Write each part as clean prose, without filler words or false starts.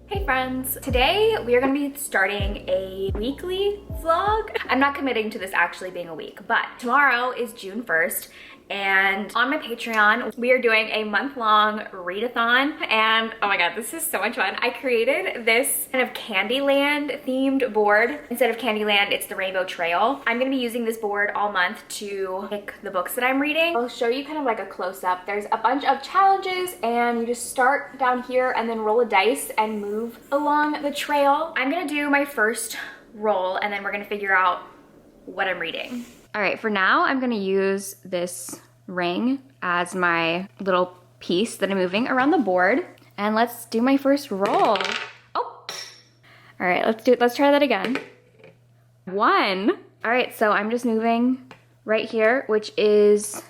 Hey friends! Today we are going to be starting a weekly vlog. I'm not committing to this actually being a week, but tomorrow is June 1st and on my Patreon we are doing a month-long readathon, and oh my god, this is so much fun. I created this kind of Candyland themed board. Instead of Candyland, it's the Rainbow Trail. I'm going to be using this board all month to pick the books that I'm reading. I'll show you kind of like a close-up. There's a bunch of challenges and you just start down here and then roll a dice and move along the trail. I'm gonna do my first roll and then we're gonna figure out what I'm reading. All right, for now, I'm gonna use this ring as my little piece that I'm moving around the board. And let's do my first roll. Oh, all right, let's try that again. 1. All right, so I'm just moving right here, which is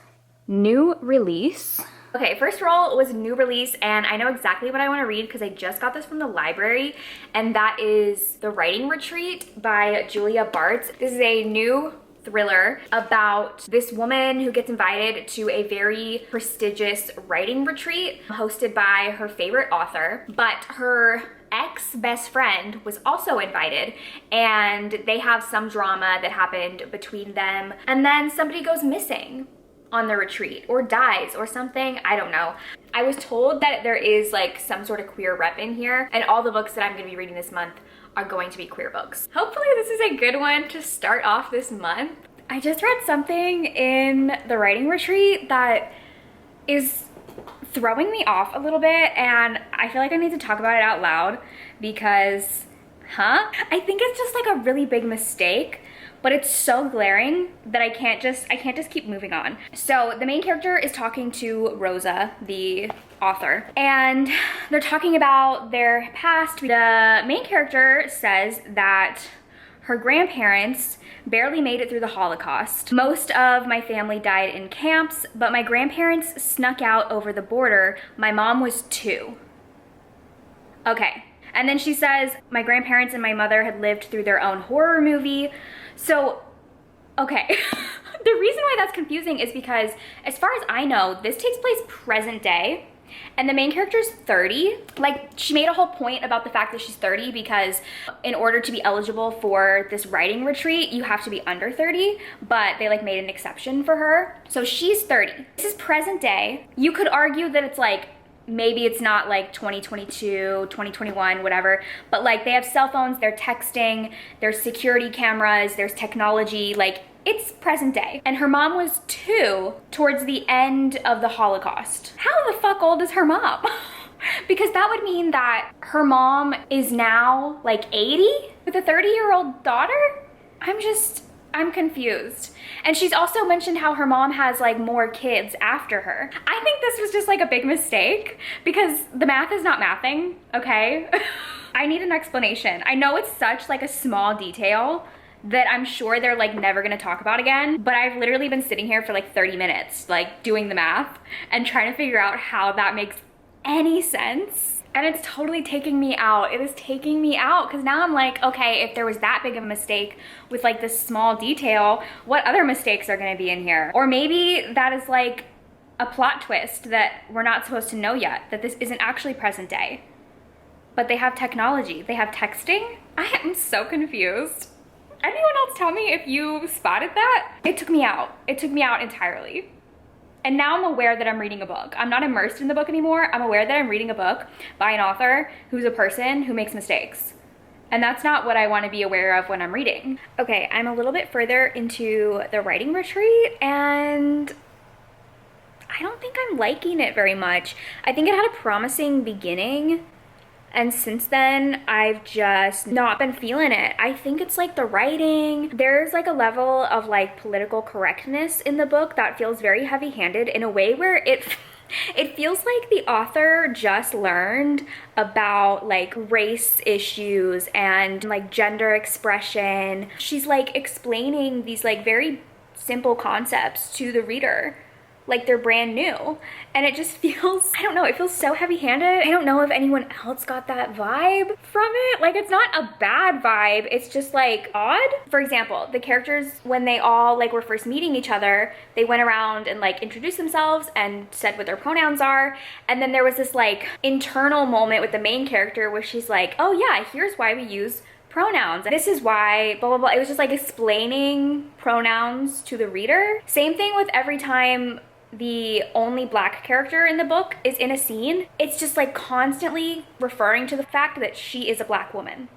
new release. Okay, first roll was new release, and I know exactly what I want to read because I just got this from the library, and that is The Writing Retreat by Julia Bartz. This is a new thriller about this woman who gets invited to a very prestigious writing retreat hosted by her favorite author, but her ex-best friend was also invited, and they have some drama that happened between them, and then somebody goes missing on the retreat or dies or something. I don't know. I was told that there is like some sort of queer rep in here, and all the books that I'm going to be reading this month are going to be queer books. Hopefully this is a good one to start off this month. I just read something in the writing retreat that is throwing me off a little bit, and I feel like I need to talk about it out loud because, I think it's just like a really big mistake, but it's so glaring that I can't just keep moving on. So the main character is talking to Rosa, the author, and they're talking about their past. The main character says that her grandparents barely made it through the Holocaust. Most of my family died in camps, but my grandparents snuck out over the border. My mom was 2. Okay. And then she says, my grandparents and my mother had lived through their own horror movie. So, okay. The reason why that's confusing is because, as far as I know, this takes place present day, and the main character's 30. Like, she made a whole point about the fact that she's 30 because in order to be eligible for this writing retreat, you have to be under 30, but they like made an exception for her. So she's 30. This is present day. You could argue that it's like, maybe it's not like 2022, 2021, whatever, but like they have cell phones, they're texting, there's security cameras, there's technology, like it's present day. And her mom was 2 towards the end of the Holocaust. How the fuck old is her mom? Because that would mean that her mom is now like 80 with a 30-year-old daughter? I'm confused. And she's also mentioned how her mom has like more kids after her. I think this was just like a big mistake because the math is not mathing, okay? I need an explanation. I know it's such like a small detail that I'm sure they're like never gonna talk about again, but I've literally been sitting here for like 30 minutes like doing the math and trying to figure out how that makes any sense. And it's totally taking me out. It is taking me out because now I'm like, okay, if there was that big of a mistake with like this small detail, what other mistakes are gonna be in here? Or maybe that is like a plot twist that we're not supposed to know yet, that this isn't actually present day. But they have technology, they have texting. I am so confused. Anyone else tell me if you spotted that? It took me out. It took me out entirely. And now I'm aware that I'm reading a book. I'm not immersed in the book anymore. I'm aware that I'm reading a book by an author who's a person who makes mistakes. And that's not what I want to be aware of when I'm reading. Okay, I'm a little bit further into the writing retreat and I don't think I'm liking it very much. I think it had a promising beginning, and since then, I've just not been feeling it. I think it's like the writing. There's like a level of like political correctness in the book that feels very heavy-handed in a way where it feels like the author just learned about like race issues and like gender expression. She's like explaining these like very simple concepts to the reader. like they're brand new. And it just feels, I don't know, it feels so heavy-handed. I don't know if anyone else got that vibe from it. Like, it's not a bad vibe, it's just like odd. For example, the characters, when they all like were first meeting each other, they went around and like introduced themselves and said what their pronouns are. And then there was this like internal moment with the main character where she's like, oh yeah, here's why we use pronouns. This is why, blah, blah, blah. It was just like explaining pronouns to the reader. Same thing with every time the only black character in the book is in a scene. It's just like constantly referring to the fact that she is a black woman.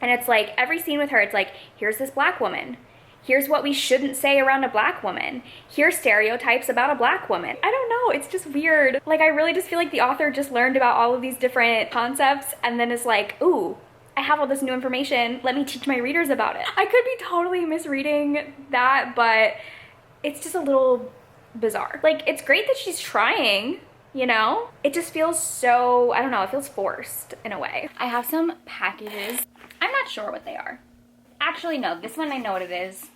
And it's like every scene with her, it's like, here's this black woman. Here's what we shouldn't say around a black woman. Here's stereotypes about a black woman. I don't know, it's just weird. Like, I really just feel like the author just learned about all of these different concepts and then is like, ooh, I have all this new information, let me teach my readers about it. I could be totally misreading that, but it's just a little bizarre. Like, it's great that she's trying, you know? It just feels so, I don't know, it feels forced in a way. I have some packages. I'm not sure what they are. Actually, no, this one I know what it is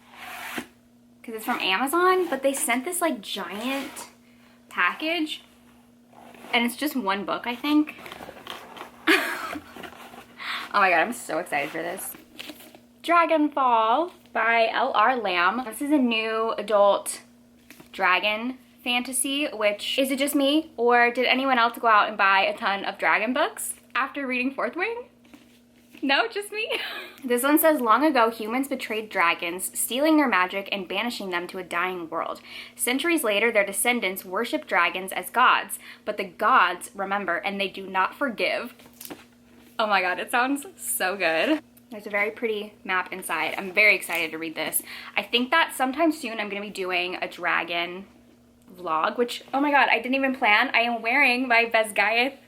because it's from Amazon, but they sent this like giant package and it's just one book, I think. Oh my god, I'm so excited for this. Dragonfall by L.R. Lamb. This is a new adult dragon fantasy, which, is it just me? Or did anyone else go out and buy a ton of dragon books after reading Fourth Wing? No, just me? This one says, long ago, humans betrayed dragons, stealing their magic and banishing them to a dying world. Centuries later, their descendants worship dragons as gods, but the gods remember and they do not forgive. Oh my god, it sounds so good. There's a very pretty map inside. I'm very excited to read this. I think that sometime soon I'm gonna be doing a dragon vlog, which, oh my god, I didn't even plan. I am wearing my Biscuit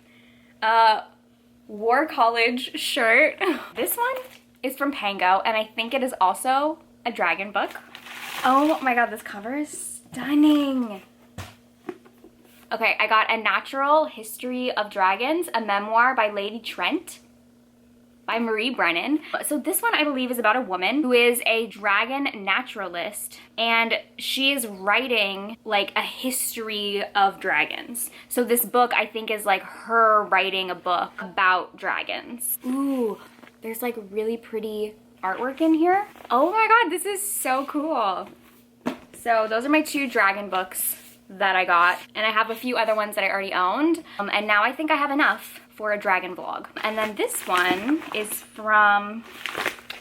War College shirt. This one is from Pango, and I think it is also a dragon book. Oh my god, this cover is stunning. Okay, I got A Natural History of Dragons, a memoir by Lady Trent by Marie Brennan. So this one I believe is about a woman who is a dragon naturalist, and she is writing like a history of dragons. So this book I think is like her writing a book about dragons. Ooh, there's like really pretty artwork in here. Oh my god, this is so cool. So those are my two dragon books that I got, and I have a few other ones that I already owned, and now I think I have enough for a dragon vlog. And then this one is from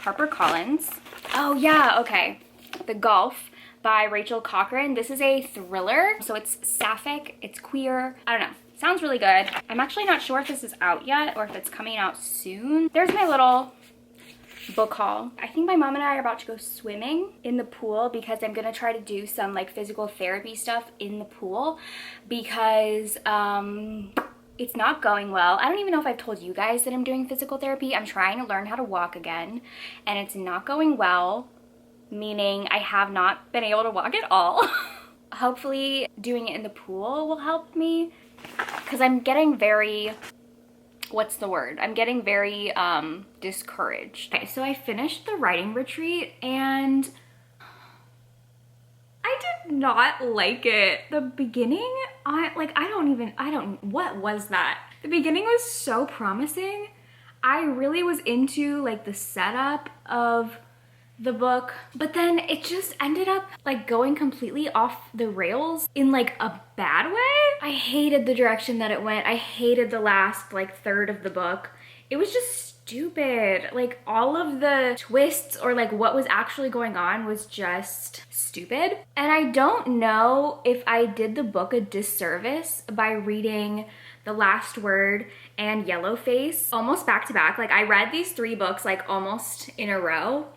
HarperCollins. Oh yeah, okay. The Gulf by Rachel Cochran. This is a thriller, so it's sapphic, it's queer. I don't know, sounds really good. I'm actually not sure if this is out yet or if it's coming out soon. There's my little book haul. I think my mom and I are about to go swimming in the pool because I'm gonna try to do some like physical therapy stuff in the pool because it's not going well. I don't even know if I've told you guys that I'm doing physical therapy. I'm trying to learn how to walk again and it's not going well, meaning I have not been able to walk at all. Hopefully doing it in the pool will help me because I'm getting very, what's the word? I'm getting very discouraged. Okay, so I finished the writing retreat and I did not like it. The beginning, what was that? The beginning was so promising. I really was into like the setup of the book, but then it just ended up like going completely off the rails in like a bad way. I hated the direction that it went. I hated the last like third of the book. It was just stupid. Like all of the twists or like what was actually going on was just stupid. And I don't know if I did the book a disservice by reading The Last Word and Yellowface almost back to back. Like I read these three books like almost in a row.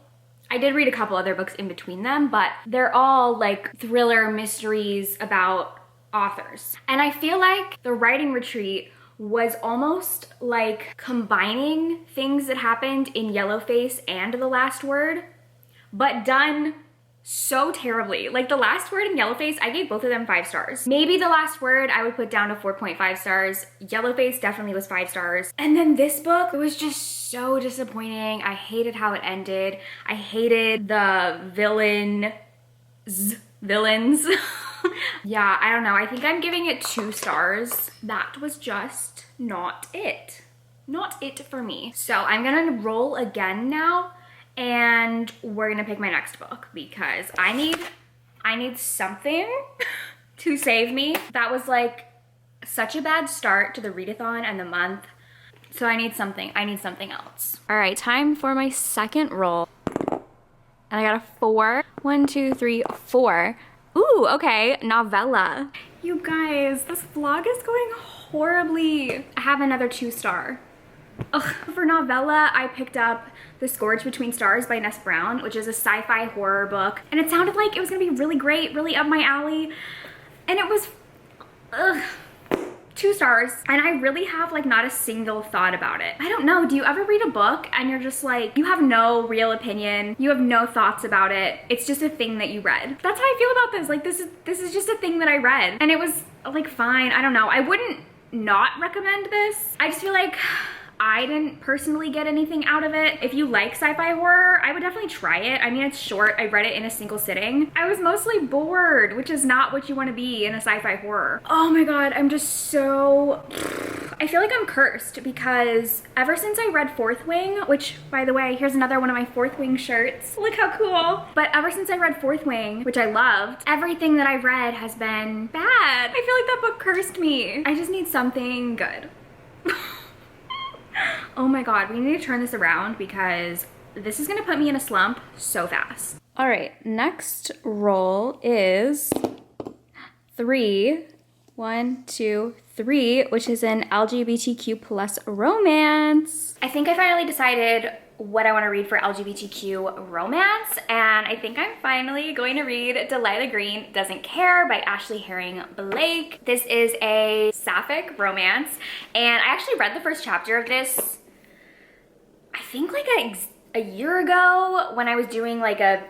I did read a couple other books in between them, but they're all like thriller mysteries about authors. And I feel like the writing retreat was almost like combining things that happened in Yellowface and The Last Word, but done so terribly. Like The Last Word and Yellowface, I gave both of them 5 stars. Maybe The Last Word I would put down to 4.5 stars. Yellowface definitely was 5 stars. And then this book, it was just so disappointing. I hated how it ended. I hated the villains. Yeah, I don't know. I think I'm giving it 2 stars. That was just not it. Not it for me. So I'm gonna roll again now and we're gonna pick my next book because I need something to save me. That was like such a bad start to the readathon and the month. So I need something else. All right, time for my second roll. And I got a 4. 1, 2, 3, 4. Ooh, okay, novella. You guys, this vlog is going horribly. I have another 2 star. Ugh. For novella, I picked up The Scourge Between Stars by Ness Brown, which is a sci-fi horror book. And it sounded like it was gonna be really great, really up my alley. And it was, 2 stars. And I really have like not a single thought about it. I don't know, do you ever read a book and you're just like, you have no real opinion, you have no thoughts about it, it's just a thing that you read? That's how I feel about this. Like this is just a thing that I read and it was like fine. I don't know, I wouldn't not recommend this. I just feel like I didn't personally get anything out of it. If you like sci-fi horror, I would definitely try it. I mean, it's short. I read it in a single sitting. I was mostly bored, which is not what you want to be in a sci-fi horror. Oh my god, I'm just so... I feel like I'm cursed because ever since I read Fourth Wing, which, by the way, here's another one of my Fourth Wing shirts. Look how cool. But ever since I read Fourth Wing, which I loved, everything that I've read has been bad. I feel like that book cursed me. I just need something good. Oh my god, we need to turn this around because this is gonna put me in a slump so fast. All right, next roll is 3. 1, 2, 3, which is an LGBTQ plus romance. I think I finally decided what I want to read for LGBTQ romance, and I think I'm finally going to read Delilah Green Doesn't Care by Ashley Herring Blake. This is a sapphic romance, and I actually read the first chapter of this, I think like a year ago when I was doing like a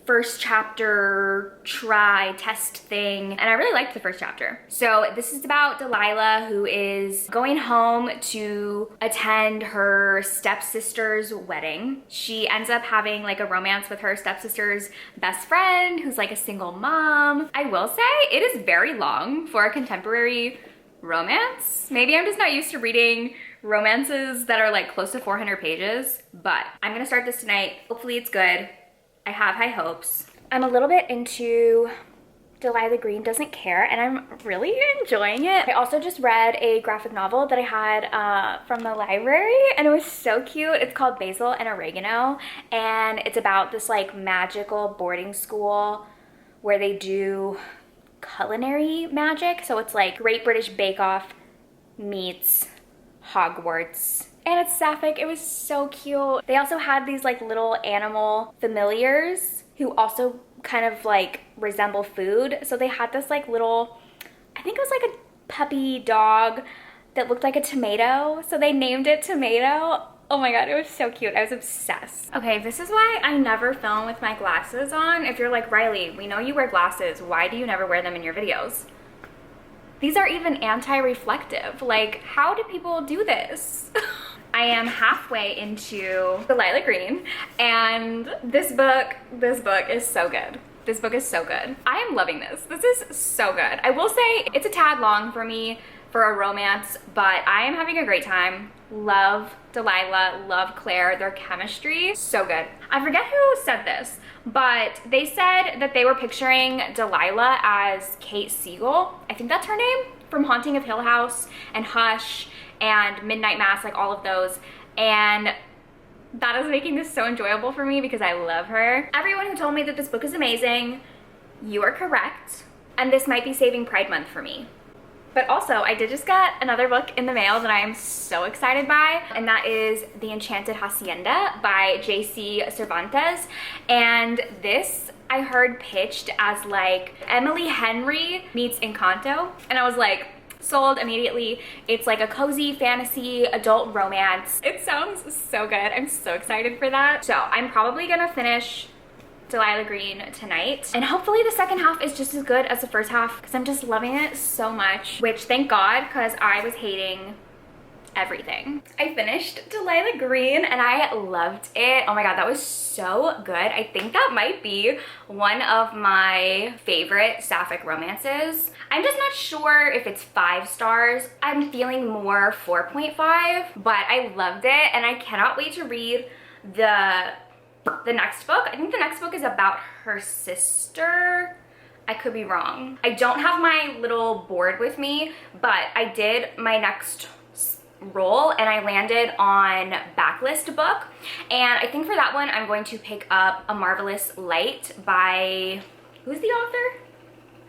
first chapter try test thing, and I really liked the first chapter. So this is about Delilah, who is going home to attend her stepsister's wedding. She ends up having like a romance with her stepsister's best friend, who's like a single mom. I will say it is very long for a contemporary romance. Maybe I'm just not used to reading romances that are like close to 400 pages, but I'm gonna start this tonight. Hopefully it's good. I have high hopes. I'm a little bit into Delilah Green Doesn't Care, and I'm really enjoying it. I also just read a graphic novel that I had from the library, and it was so cute. It's called Basil and Oregano, and it's about this like magical boarding school where they do culinary magic. So it's like Great British Bake Off meets Hogwarts. And it's sapphic. It was so cute. They also had these like little animal familiars who also kind of like resemble food. So they had this like little, I think it was like a puppy dog that looked like a tomato. So they named it Tomato. Oh my god, it was so cute. I was obsessed. Okay, this is why I never film with my glasses on. If you're like, Riley, we know you wear glasses. Why do you never wear them in your videos? These are even anti-reflective. Like, how do people do this? I am halfway into Delilah Green, and this book is so good. This book is so good. I am loving this. This is so good. I will say it's a tad long for me for a romance, but I am having a great time. Love Delilah, love Claire, their chemistry, so good. I forget who said this, but they said that they were picturing Delilah as Kate Siegel. I think that's her name, from Haunting of Hill House and Hush and Midnight Mass, like all of those. And that is making this so enjoyable for me because I love her. Everyone who told me that this book is amazing, you are correct. And this might be saving Pride Month for me. But also, I did just get another book in the mail that I am so excited by, and that is The Enchanted Hacienda by J.C. Cervantes. And this I heard pitched as like Emily Henry meets Encanto, and I was like, sold immediately. It's like a cozy fantasy adult romance. It sounds so good. I'm so excited for that. So I'm probably gonna finish Delilah Green tonight, and hopefully the second half is just as good as the first half because I'm just loving it so much, which thank God, because I was hating everything. I finished Delilah Green and I loved it. Oh my god, that was so good. I think that might be one of my favorite sapphic romances. I'm just not sure if it's 5 stars. I'm feeling more 4.5, but I loved it and I cannot wait to read the next book. I think the next book is about her sister. I could be wrong. I don't have my little board with me, but I did my next roll and I landed on backlist book, and I think for that one I'm going to pick up A Marvelous Light by, who's the author?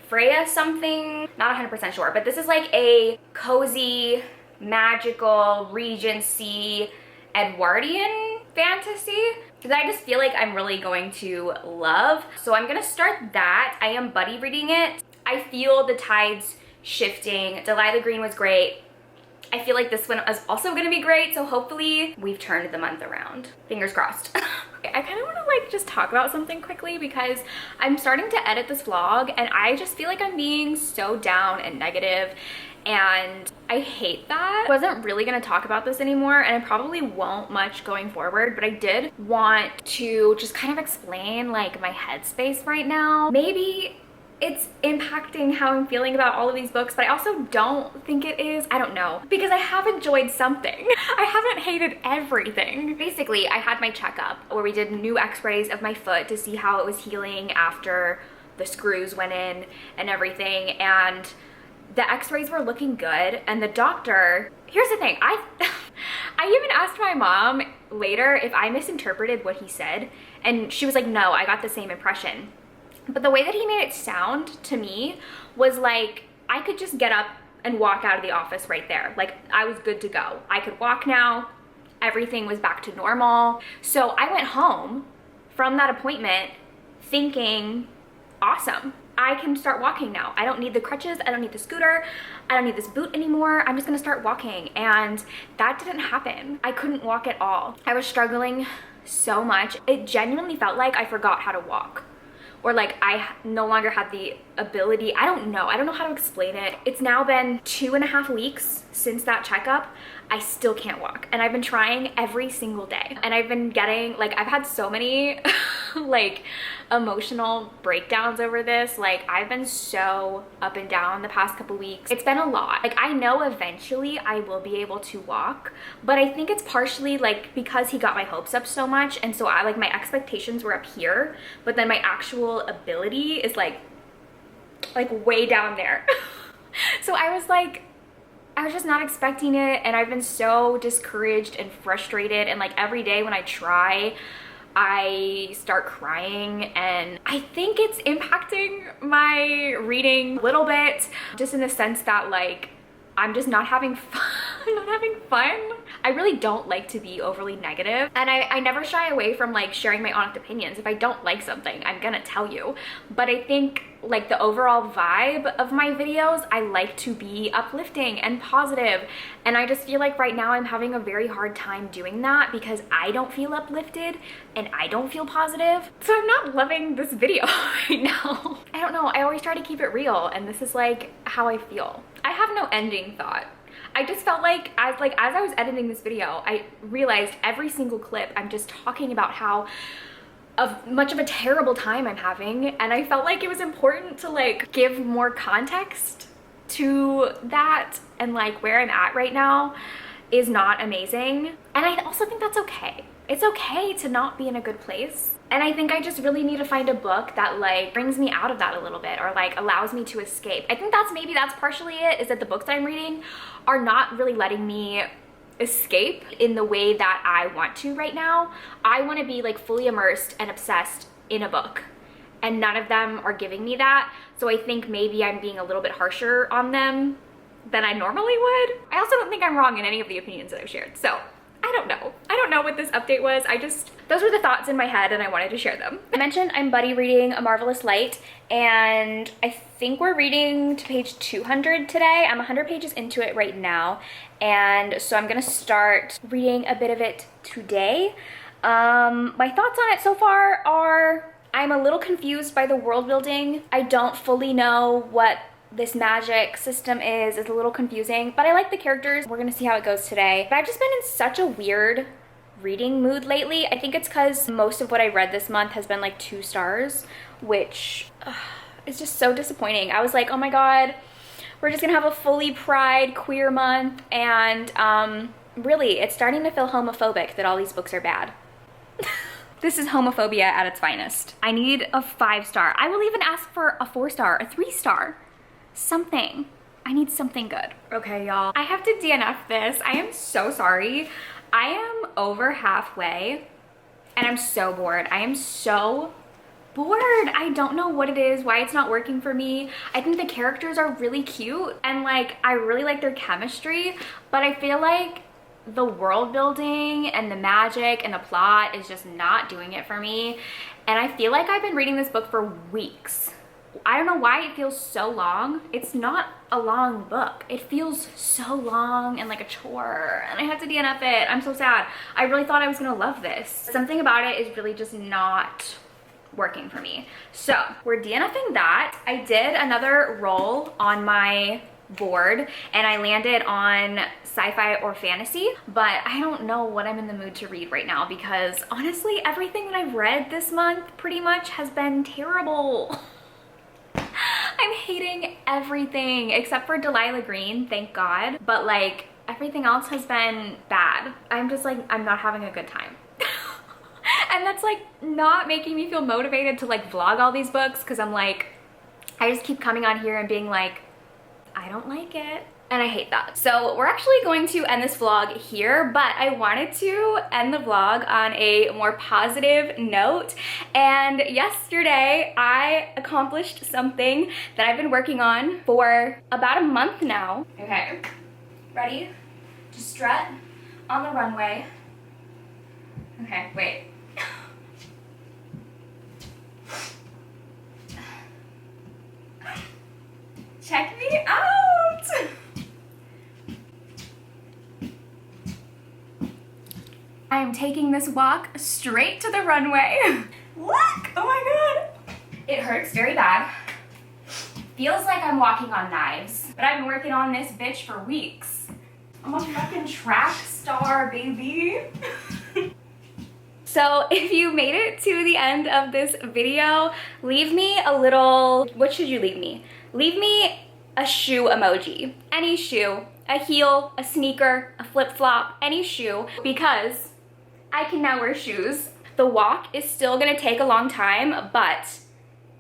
Freya something, not 100% sure, but this is like a cozy magical Regency Edwardian fantasy that I just feel like I'm really going to love. So I'm gonna start that. I am buddy reading it. I feel the tides shifting. Delilah Green was great. I feel like this one is also gonna be great, so hopefully we've turned the month around. Fingers crossed. I kind of want to like just talk about something quickly because I'm starting to edit this vlog and I just feel like I'm being so down and negative, and I hate that. I wasn't really gonna talk about this anymore and I probably won't much going forward, but I did want to just kind of explain like my headspace right now. Maybe it's impacting how I'm feeling about all of these books, but I also don't think it is. I don't know, because I have enjoyed something. I haven't hated everything. Basically, I had my checkup where we did new x-rays of my foot to see how it was healing after the screws went in and everything, and the x-rays were looking good. And the doctor, here's the thing, I even asked my mom later if I misinterpreted what he said, and she was like, no, I got the same impression. But the way that he made it sound to me was like I could just get up and walk out of the office right there. Like I was good to go. I could walk now. Everything was back to normal. So I went home from that appointment thinking, awesome, I can start walking now. I don't need the crutches. I don't need the scooter. I don't need this boot anymore. I'm just gonna start walking. And that didn't happen. I couldn't walk at all. I was struggling so much. It genuinely felt like I forgot how to walk, or like I no longer had the ability. I don't know how to explain it. It's now been 2.5 weeks since that checkup. I still can't walk, and I've been trying every single day, and I've been getting like, I've had so many like emotional breakdowns over this. Like I've been so up and down the past couple weeks. It's been a lot. Like I know eventually I will be able to walk, but I think it's partially like because he got my hopes up so much, and so I like my expectations were up here, but then my actual ability is like way down there. So I was just not expecting it, and I've been so discouraged and frustrated, and like every day when I try, I start crying, and I think it's impacting my reading a little bit, just in the sense that like I'm just not having fun. I'm not having fun. I really don't like to be overly negative, and I never shy away from like sharing my honest opinions. If I don't like something, I'm gonna tell you. But I think like the overall vibe of my videos, I like to be uplifting and positive, and I just feel like right now I'm having a very hard time doing that because I don't feel uplifted and I don't feel positive. So I'm not loving this video right now. I don't know, I always try to keep it real, and this is like how I feel. I have no ending thought. I just felt like as I was editing this video, I realized every single clip I'm just talking about how much of a terrible time I'm having, and I felt like it was important to like give more context to that, and like where I'm at right now is not amazing, and I also think that's okay. It's okay to not be in a good place. And I think I just really need to find a book that like brings me out of that a little bit, or like allows me to escape. I think maybe that's partially it, is that the books that I'm reading are not really letting me escape in the way that I want to right now. I want to be like fully immersed and obsessed in a book, and none of them are giving me that. So I think maybe I'm being a little bit harsher on them than I normally would. I also don't think I'm wrong in any of the opinions that I've shared. So I don't know. I don't know what this update was. Those were the thoughts in my head, and I wanted to share them. I mentioned I'm buddy reading A Marvelous Light, and I think we're reading to page 200 today. I'm 100 pages into it right now, and so I'm gonna start reading a bit of it today. My thoughts on it so far are I'm a little confused by the world building. I don't fully know what this magic system is a little confusing, but I like the characters. We're gonna see how it goes today. But I've just been in such a weird reading mood lately. I think it's because most of what I read this month has been like 2 stars, which is just so disappointing. I was like, oh my god, we're just gonna have a fully pride queer month, and really, it's starting to feel homophobic that all these books are bad. This is homophobia at its finest. I need a 5-star. I will even ask for a 4-star, a 3-star, something. I need something good. Okay, y'all, I have to DNF this. I am so sorry. I am over halfway and I'm so bored. I am so bored. I don't know what it is, why it's not working for me. I think the characters are really cute and like I really like their chemistry, but I feel like the world building and the magic and the plot is just not doing it for me. And I feel like I've been reading this book for weeks. I don't know why it feels so long. It's not a long book. It feels so long and like a chore, and I had to DNF it. I'm so sad. I really thought I was gonna love this. Something about it is really just not working for me. So we're DNFing that. I did another roll on my board and I landed on sci-fi or fantasy, but I don't know what I'm in the mood to read right now because honestly everything that I've read this month pretty much has been terrible. I'm hating everything except for Delilah Green, thank God, but like everything else has been bad. I'm just like, I'm not having a good time. And that's like not making me feel motivated to like vlog all these books because I'm like, I just keep coming on here and being like, I don't like it. And I hate that. So we're actually going to end this vlog here, but I wanted to end the vlog on a more positive note. And yesterday I accomplished something that I've been working on for about a month now. Okay, ready to strut on the runway. Okay, wait. Check me out! I am taking this walk straight to the runway. Look! Oh my god! It hurts very bad. Feels like I'm walking on knives, but I've been working on this bitch for weeks. I'm a fucking track star, baby. So if you made it to the end of this video, leave me a little, what should you leave me? Leave me a shoe emoji, any shoe, a heel, a sneaker, a flip-flop, any shoe, because I can now wear shoes. The walk is still gonna take a long time, but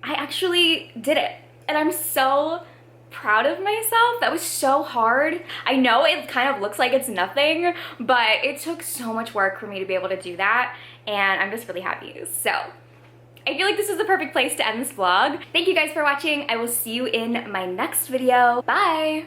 I actually did it. And I'm so proud of myself. That was so hard. I know it kind of looks like it's nothing, but it took so much work for me to be able to do that, and I'm just really happy. So I feel like this is the perfect place to end this vlog. Thank you guys for watching. I will see you in my next video. Bye!